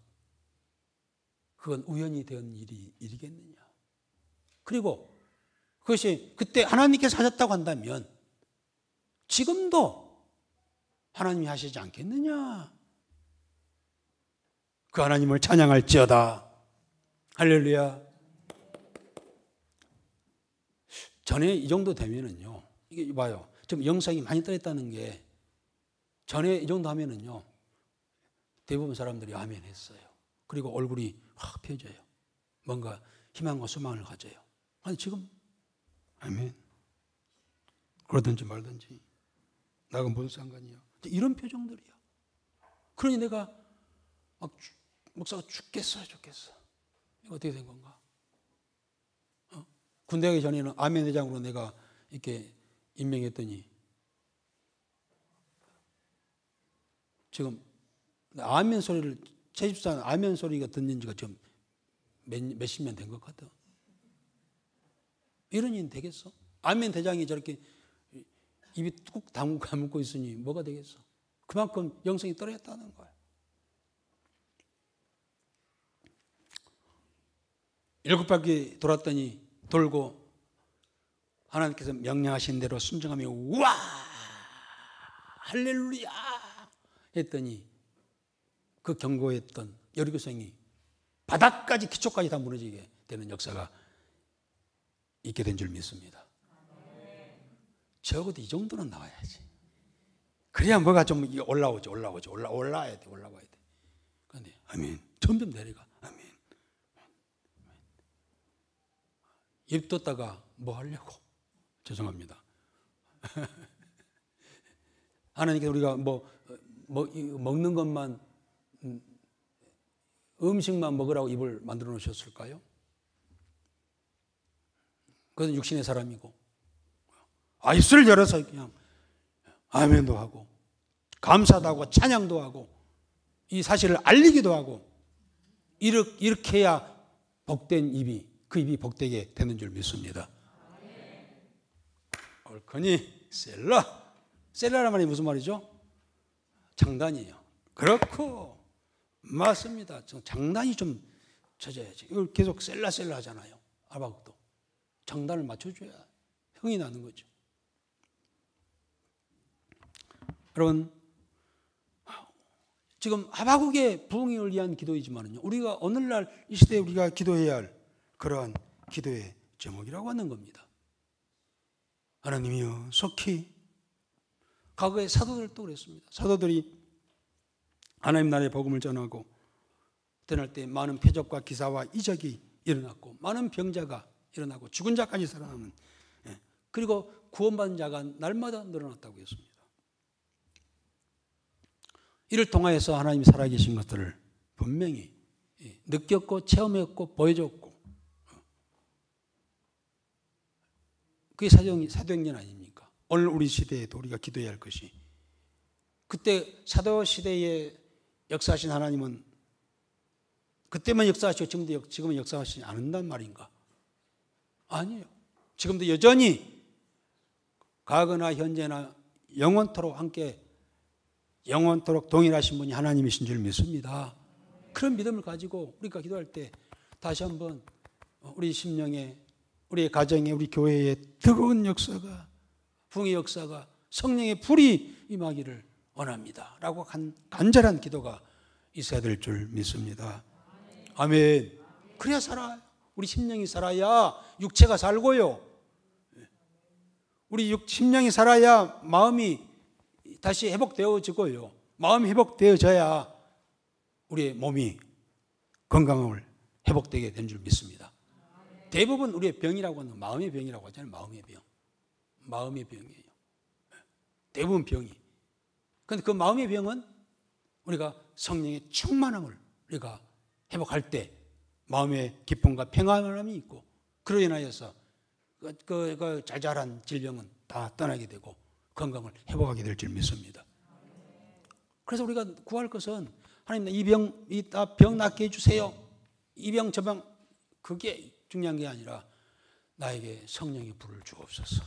그건 우연히 된 일이겠느냐. 그리고 그것이 그때 하나님께서 하셨다고 한다면 지금도 하나님이 하시지 않겠느냐. 그 하나님을 찬양할지어다. 할렐루야. 전에 이 정도 되면은요, 이게 봐요. 좀 영성이 많이 떨어졌다는 게 전에 이 정도 하면은요, 대부분 사람들이 아멘 했어요. 그리고 얼굴이 확 펴져요. 뭔가 희망과 소망을 가져요. 아니, 지금 아멘. 그러든지 말든지 나하고 무슨 상관이야. 이런 표정들이야. 그러니 내가 막 목사가 죽겠어. 이거 어떻게 된 건가? 군대 가기 전에는 아멘 대장으로 내가 이렇게 임명했더니 지금 아멘 소리를 제 집사는 아멘 소리가 듣는 지가 지금 몇십 년 된 것 같아. 이런 일은 되겠어? 아멘 대장이 저렇게 입이 뚝 다물고 있으니 뭐가 되겠어? 그만큼 영성이 떨어졌다는 거야. 7바퀴 돌고 하나님께서 명령하신 대로 순종하며 우와 할렐루야 했더니 그 견고했던 여리고성이 바닥까지 기초까지 다 무너지게 되는 역사가 있게 된 줄 믿습니다. 적어도 이 정도는 나와야지. 그래야 뭐가 좀 올라와야 돼. 그런데 아멘. 점점 내려가. 아멘. 입 떴다가 뭐 하려고? 죄송합니다. 하나님께서 우리가 먹는 것만 음식만 먹으라고 입을 만들어 놓으셨을까요? 그건 육신의 사람이고 입술을 열어서 그냥 아멘도 하고 감사도 하고 찬양도 하고 이 사실을 알리기도 하고 이렇게 해야 복된 입이 그 입이 복되게 되는 줄 믿습니다. 옳거니 셀라란 말이 무슨 말이죠? 장단이에요. 그렇고 맞습니다. 장단이 좀 쳐져야지. 이걸 계속 셀라 하잖아요. 하박국도 장단을 맞춰줘야 형이 나는 거죠. 여러분 지금 하박국의 부흥을 위한 기도이지만요. 우리가 오늘날 이 시대에 우리가 기도해야 할 그러한 기도의 제목이라고 하는 겁니다. 하나님이여 속히 과거의 사도들도 그랬습니다. 사도들이 하나님 나라의 복음을 전하고 떠날 때 많은 표적과 기사와 이적이 일어났고 많은 병자가 일어나고 죽은 자까지 살아나는 그리고 구원받은 자가 날마다 늘어났다고 했습니다. 이를 통하여서 하나님이 살아계신 것들을 분명히 느꼈고 체험했고 보여줬고 그게 사도행전 아닙니까? 오늘 우리 시대에도 우리가 기도해야 할 것이 그때 사도 시대에 역사하신 하나님은 그때만 역사하시고 지금은 역사하시지 않는단 말인가? 아니에요. 지금도 여전히 과거나 현재나 영원토록 함께 영원토록 동일하신 분이 하나님이신 줄 믿습니다. 그런 믿음을 가지고 우리가 기도할 때 다시 한번 우리 심령에 우리의 가정에 우리 교회에 뜨거운 역사가 부흥의 역사가 성령의 불이 임하기를 원합니다. 라고 간절한 기도가 있어야 될 줄 믿습니다. 아멘. 그래야 살아요. 우리 심령이 살아야 육체가 살고요. 우리 심령이 살아야 마음이 다시 회복되어지고요. 마음이 회복되어져야 우리의 몸이 건강을 회복되게 된 줄 믿습니다. 대부분 우리의 병이라고 하는 마음의 병이라고 하잖아요. 마음의 병. 마음의 병이에요. 대부분 병이. 그런데 그 마음의 병은 우리가 성령의 충만함을 우리가 회복할 때 마음의 기쁨과 평안함이 있고, 그로 인하여서 그 자잘한 질병은 다 떠나게 되고 건강을 회복하게 될 줄 믿습니다. 그래서 우리가 구할 것은 하나님, 이 병 낫게 해주세요. 이 병 저 병, 그게 중요한 게 아니라 나에게 성령의 불을 주옵소서.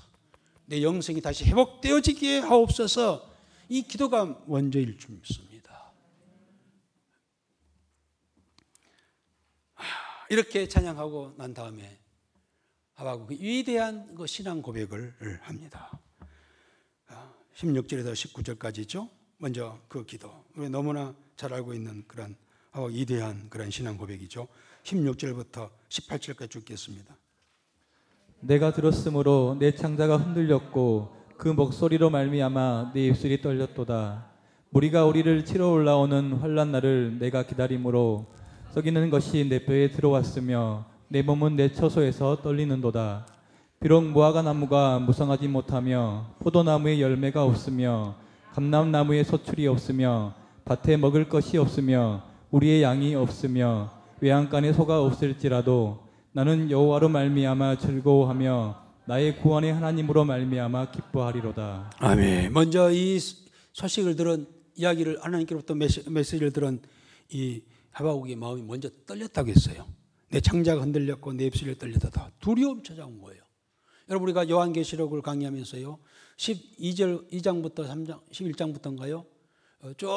내 영성이 다시 회복되어지게 하옵소서. 이 기도가 원조일 줄 믿습니다. 이렇게 찬양하고 난 다음에 하박국이 위대한 그 신앙 고백을 합니다. 16절에서 19절까지죠. 먼저 그 기도, 우리 너무나 잘 알고 있는 그런 위대한 그런 신앙 고백이죠. 16절부터 18절까지 읽겠습니다. 내가 들었으므로 내 창자가 흔들렸고 그 목소리로 말미암아 내 입술이 떨렸도다. 무리가 우리를 치러 올라오는 환난 날을 내가 기다림으로 썩이는 것이 내 뼈에 들어왔으며 내 몸은 내 처소에서 떨리는도다. 비록 무화과 나무가 무성하지 못하며 포도나무에 열매가 없으며 감람나무에 소출이 없으며 밭에 먹을 것이 없으며 우리의 양이 없으며 외양간에 소가 없을지라도 나는 여호와로 말미암아 즐거워하며 나의 구원의 하나님으로 말미암아 기뻐하리로다. 아멘. 먼저 이 소식을 들은, 이야기를 하나님께로부터 메시지를 들은 이 하박국의 마음이 먼저 떨렸다고 했어요. 내 창자가 흔들렸고 내 입술이 떨리도다. 두려움 찾아온 거예요. 여러분, 우리가 요한계시록을 강의하면서요, 12장부터 3장, 11장부터인가요? 쭉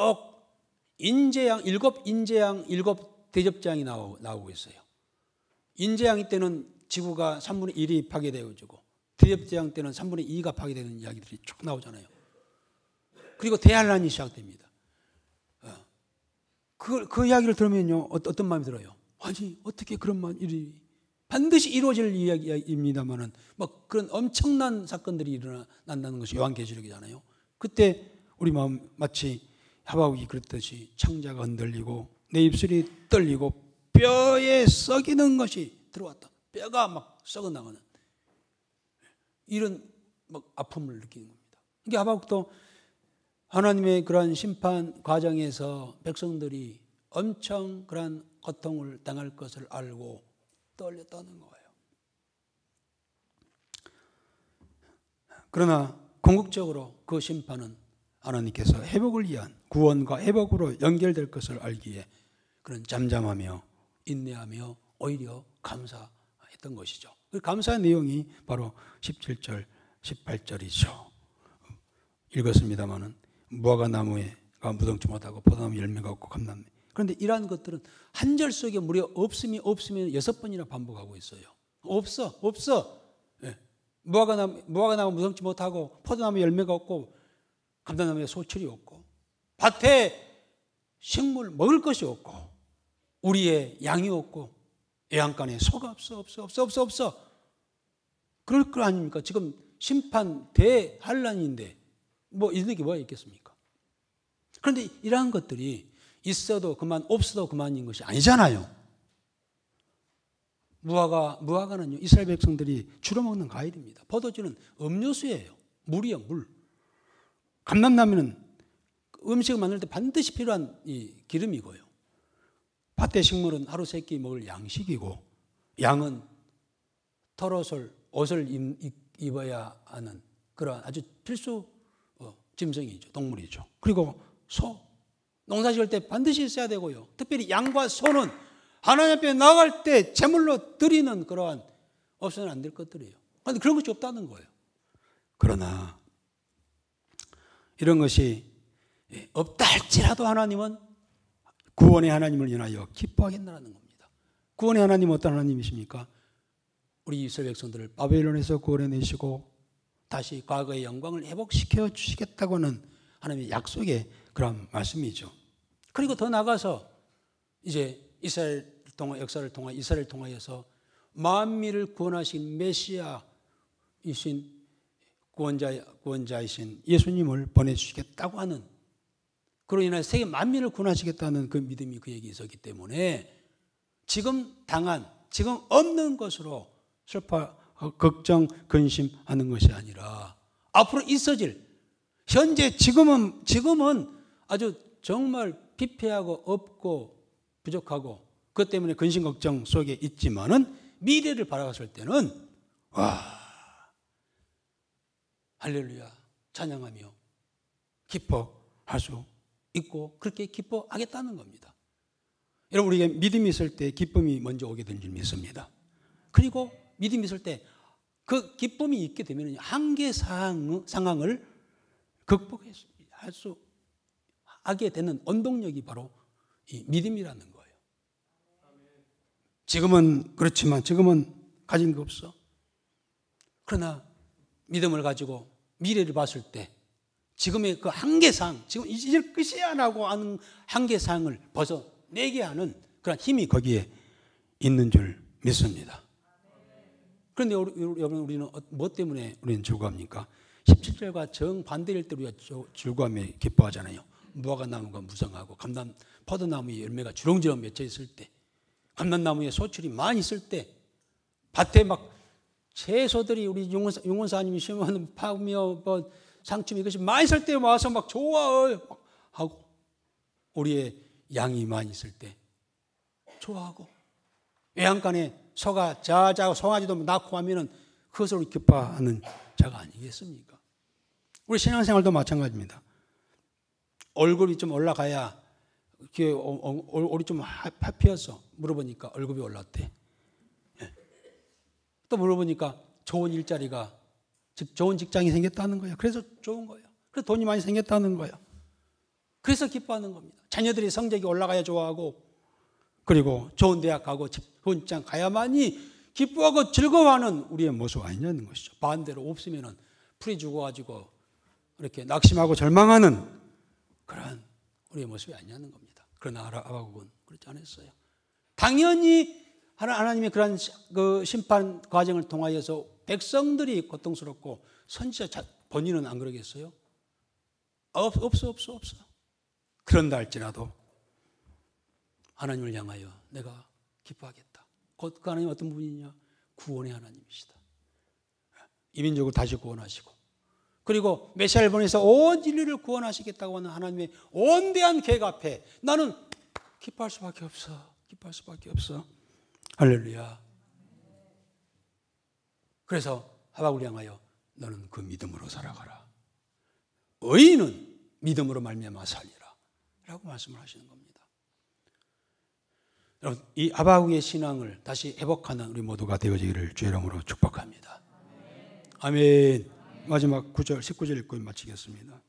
인재양, 일곱 대접장이 나오고 있어요. 인재양 때는 지구가 3분의 1이 파괴되어지고, 대접장 때는 3분의 2가 파괴되는 이야기들이 쭉 나오잖아요. 그리고 대환란이 시작됩니다. 그 이야기를 들으면요, 어떤 마음이 들어요? 아니, 어떻게 그런 일이 반드시 이루어질 이야기입니다만은, 막 그런 엄청난 사건들이 일어난다는 것이 요한계시록이잖아요. 그때 우리 마음 마치 하박국이 그랬듯이 창자가 흔들리고 내 입술이 떨리고 뼈에 썩이는 것이 들어왔다. 뼈가 막 썩어나가는 이런 막 아픔을 느끼는 겁니다. 이게 하박국도 하나님의 그러한 심판 과정에서 백성들이 엄청 그러한 고통을 당할 것을 알고 떨렸다는 거예요. 그러나 궁극적으로 그 심판은 하나님께서 회복을 위한 구원과 회복으로 연결될 것을 알기에 그런 잠잠하며 인내하며 오히려 감사했던 것이죠. 그 감사의 내용이 바로 17절, 18절이죠. 읽었습니다마는 무화과 나무가 무성치 못하고 포도나무 열매가 없고 감람나무. 그런데 이러한 것들은 한 절 속에 무려 없으면 6번이나 반복하고 있어요. 없어. 예. 무화과 나무 무성치 못하고 포도나무 열매가 없고 감람나무에 소출이 없고 밭에 식물 먹을 것이 없고 우리의 양이 없고 애양간에 소가 없어. 그럴 거 아닙니까? 지금 심판 대환란인데 뭐 이런 게 뭐가 있겠습니까? 그런데 이러한 것들이 있어도 그만, 없어도 그만인 것이 아니잖아요. 무화과는요, 이스라엘 백성들이 주로 먹는 과일입니다. 포도주는 음료수예요. 물이요, 물. 감람나무는 음식을 만들 때 반드시 필요한 이 기름이고요. 밭의 식물은 하루 세 끼 먹을 양식이고, 양은 털옷을, 옷을 입어야 하는 그런 아주 필수 짐승이죠. 동물이죠. 그리고 소. 농사 지을 때 반드시 있어야 되고요. 특별히 양과 소는 하나님 앞에 나갈 때 제물로 드리는 그러한 없어서는 안 될 것들이에요. 그런데 그런 것이 없다는 거예요. 그러나 이런 것이 없다 할지라도 하나님은 구원의 하나님을 인하여 기뻐하겠다는 겁니다. 구원의 하나님은 어떤 하나님이십니까? 우리 이스라엘 백성들을 바벨론에서 구원해내시고 다시 과거의 영광을 회복시켜 주시겠다고는 하나님의 약속의 그런 말씀이죠. 그리고 더 나아가서 이제 이스라엘 역사를 통하 이스라엘을 통하여서 만민을 구원하신 메시아이신 구원자이신 예수님을 보내주시겠다고 하는, 그로 인해 세계 만민을 구원하시겠다는 그 믿음이 그에게 있었기 때문에 지금 없는 것으로 슬퍼, 걱정, 근심하는 것이 아니라 앞으로 있어질, 현재 지금은 아주 정말 피폐하고 없고 부족하고 그것 때문에 근심 걱정 속에 있지만은 미래를 바라봤을 때는 할렐루야 찬양하며 기뻐할 수 있고 그렇게 기뻐하겠다는 겁니다. 여러분, 우리에게 믿음이 있을 때 기쁨이 먼저 오게 되는 줄 믿습니다. 그리고 믿음이 있을 때 그 기쁨이 있게 되면 한계 상황을 극복할 수 하게 되는 원동력이 바로 이 믿음이라는 거예요. 지금은 그렇지만 지금은 가진 게 없어. 그러나 믿음을 가지고 미래를 봤을 때 지금의 그 한계상, 지금 이제 끝이야 라고 하는 한계상을 벗어내게 하는 그런 힘이 거기에 있는 줄 믿습니다. 그런데 여러분, 우리는 뭐 때문에 우리는 즐거워합니까? 17절과 정반대일 때 우리가 즐거움에 기뻐하잖아요. 무화과 나무가 무성하고 포도나무에 열매가 주렁주렁 맺혀 있을 때, 감람나무에 소출이 많이 있을 때, 밭에 막 채소들이 우리 용원사님이 심어놓은 파며 상추 이것이 많이 있을 때 와서 막 좋아하고, 우리의 양이 많이 있을 때 좋아하고, 외양간에 소가 자자고 송아지도 낳고 하면은 그것을 기뻐하는 자가 아니겠습니까? 우리 신앙생활도 마찬가지입니다. 얼굴이 좀 올라가야, 얼굴이 좀 피었어. 물어보니까 월급이 올랐대. 또 물어보니까 좋은 일자리가, 즉 좋은 직장이 생겼다는 거야. 그래서 좋은 거야. 그래서 돈이 많이 생겼다는 거야. 그래서 기뻐하는 겁니다. 자녀들이 성적이 올라가야 좋아하고, 그리고 좋은 대학 가고 좋은 직장 가야만이 기뻐하고 즐거워하는 우리의 모습 아니냐는 것이죠. 반대로 없으면은 풀이 죽어가지고 이렇게 낙심하고 절망하는 그런 우리의 모습이 아니냐는 겁니다. 그러나 하박국은 그렇지 않았어요. 당연히 하나님의 그런 그 심판 과정을 통하여서 백성들이 고통스럽고 선지자 본인은 안 그러겠어요? 없어. 그런다 할지라도 하나님을 향하여 내가 기뻐하겠다. 곧 그 하나님 어떤 분이냐? 구원의 하나님이시다. 이민족을 다시 구원하시고, 그리고 메시아를 보내서 온 인류를 구원하시겠다고 하는 하나님의 원대한 계획 앞에 나는 기뻐할 수밖에 없어. 할렐루야. 그래서 하박국을 향하여 너는 그 믿음으로 살아가라. 의인은 믿음으로 말미암아 살리라 라고 말씀을 하시는 겁니다. 여러분, 이 하박국의 신앙을 다시 회복하는 우리 모두가 되어지기를 주의 이름으로 축복합니다. 아멘. 마지막 9절, 19절 읽고 마치겠습니다.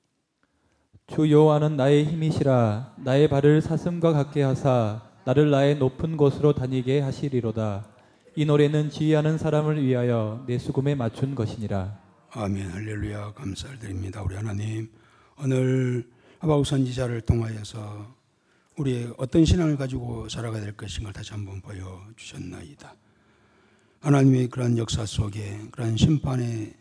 주 여호와는 나의 힘이시라. 나의 발을 사슴과 같게 하사 나를 나의 높은 곳으로 다니게 하시리로다. 이 노래는 지휘하는 사람을 위하여 내 수금에 맞춘 것이니라. 아멘. 할렐루야. 감사를 드립니다. 우리 하나님, 오늘 하박국 선지자를 통하여서 우리의 어떤 신앙을 가지고 살아가야 될 것인가 다시 한번 보여주셨나이다. 하나님의 그런 역사 속에, 그런 심판의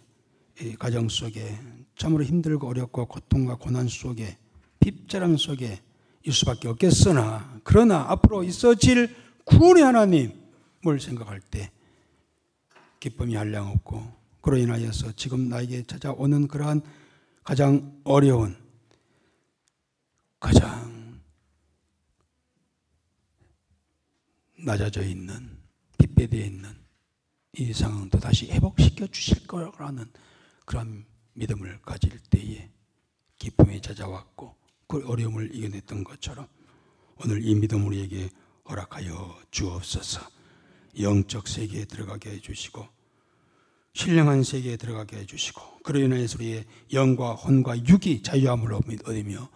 가정 속에 참으로 힘들고 어렵고 고통과 고난 속에, 핍절함 속에 있을 수밖에 없겠으나, 그러나 앞으로 있어질 구원의 하나님을 생각할 때 기쁨이 한량없고, 그로 인하여서 지금 나에게 찾아오는 그러한 가장 어려운, 가장 낮아져 있는, 빗배되어 있는 이 상황도 다시 회복시켜 주실 거라는 그런 믿음을 가질 때에 기쁨이 찾아왔고, 그 어려움을 이겨냈던 것처럼 오늘 이 믿음 우리에게 허락하여 주옵소서. 영적 세계에 들어가게 해주시고, 신령한 세계에 들어가게 해주시고, 그로 인해서 우리의 영과 혼과 육이 자유함을 얻으며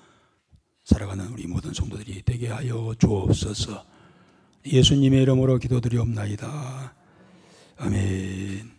살아가는 우리 모든 성도들이 되게 하여 주옵소서. 예수님의 이름으로 기도드리옵나이다. 아멘.